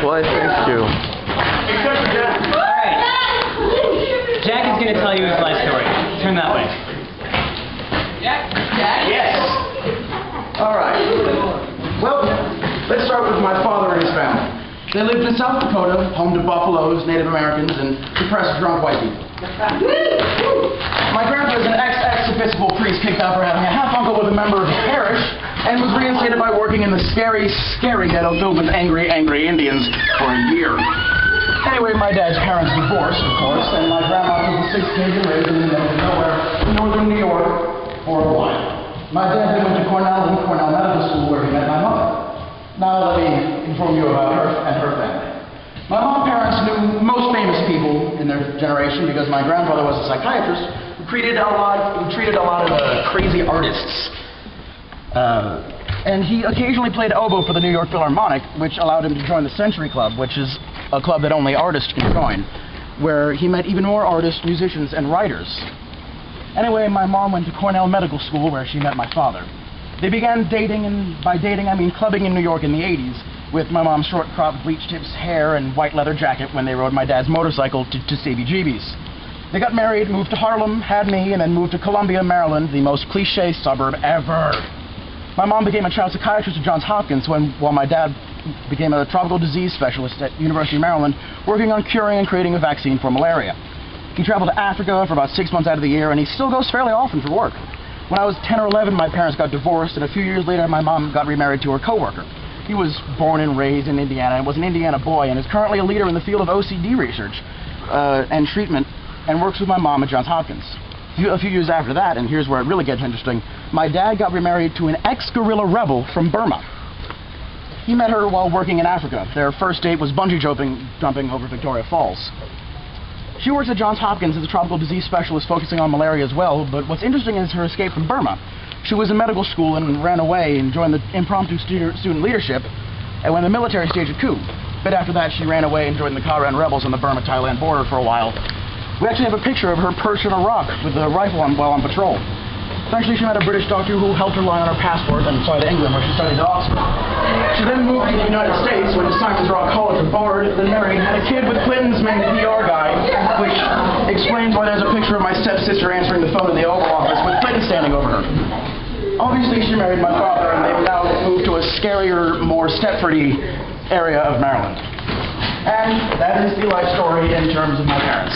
Why, thank you. Alright. Jack is going to tell you his life story. Turn that way. Jack? Yes. All right. Well, let's start with my father and his family. They lived in South Dakota, home to buffaloes, Native Americans, and depressed, drunk white people. My grandpa is an ex-Episcopal priest kicked out for having a half-uncle with a member of his parish, and was reinstated by working in the scary ghetto filled with angry Indians for a year. Anyway, my dad's parents divorced, of course, and my grandma took the 6 kids and raised them in the middle of nowhere in northern New York for a while. My dad then went to Cornell Medical School, where he met my mother. Now let me inform you about her and her family. My mom's parents knew most famous people in their generation because my grandfather was a psychiatrist who treated a lot of crazy artists. And he occasionally played oboe for the New York Philharmonic, which allowed him to join the Century Club, which is a club that only artists can join, where he met even more artists, musicians, and writers. Anyway, my mom went to Cornell Medical School, where she met my father. They began dating, and by dating I mean clubbing in New York in the 80s, with my mom's short-cropped bleach-tips hair and white leather jacket when they rode my dad's motorcycle to CBGB's. They got married, moved to Harlem, had me, and then moved to Columbia, Maryland, the most cliché suburb ever. My mom became a child psychiatrist at Johns Hopkins while my dad became a tropical disease specialist at University of Maryland, working on curing and creating a vaccine for malaria. He traveled to Africa for about 6 months out of the year, and he still goes fairly often for work. When I was 10 or 11, my parents got divorced, and a few years later, my mom got remarried to her coworker. He was born and raised in Indiana and was an Indiana boy, and is currently a leader in the field of OCD research and treatment, and works with my mom at Johns Hopkins. A few years after that, and here's where it really gets interesting, my dad got remarried to an ex-guerrilla rebel from Burma. He met her while working in Africa. Their first date was bungee jumping over Victoria Falls. She works at Johns Hopkins as a tropical disease specialist focusing on malaria as well, but what's interesting is her escape from Burma. She was in medical school and ran away and joined the impromptu student leadership and when the military staged a coup. A bit after that, she ran away and joined the Karen rebels on the Burma-Thailand border for a while. We actually have a picture of her perched on a rock with a rifle on while on patrol. Eventually, she met a British doctor who helped her lie on her passport and fly to England, where she studied at Oxford. She then moved to the United States, went to Simon's Rock College with Bard, then married, had a kid with Clinton's main PR guy, which explains why there's a picture of my stepsister answering the phone in the Oval Office with Clinton standing over her. Obviously, she married my father, and they've now moved to a scarier, more Stepfordy area of Maryland. And that is the life story in terms of my parents.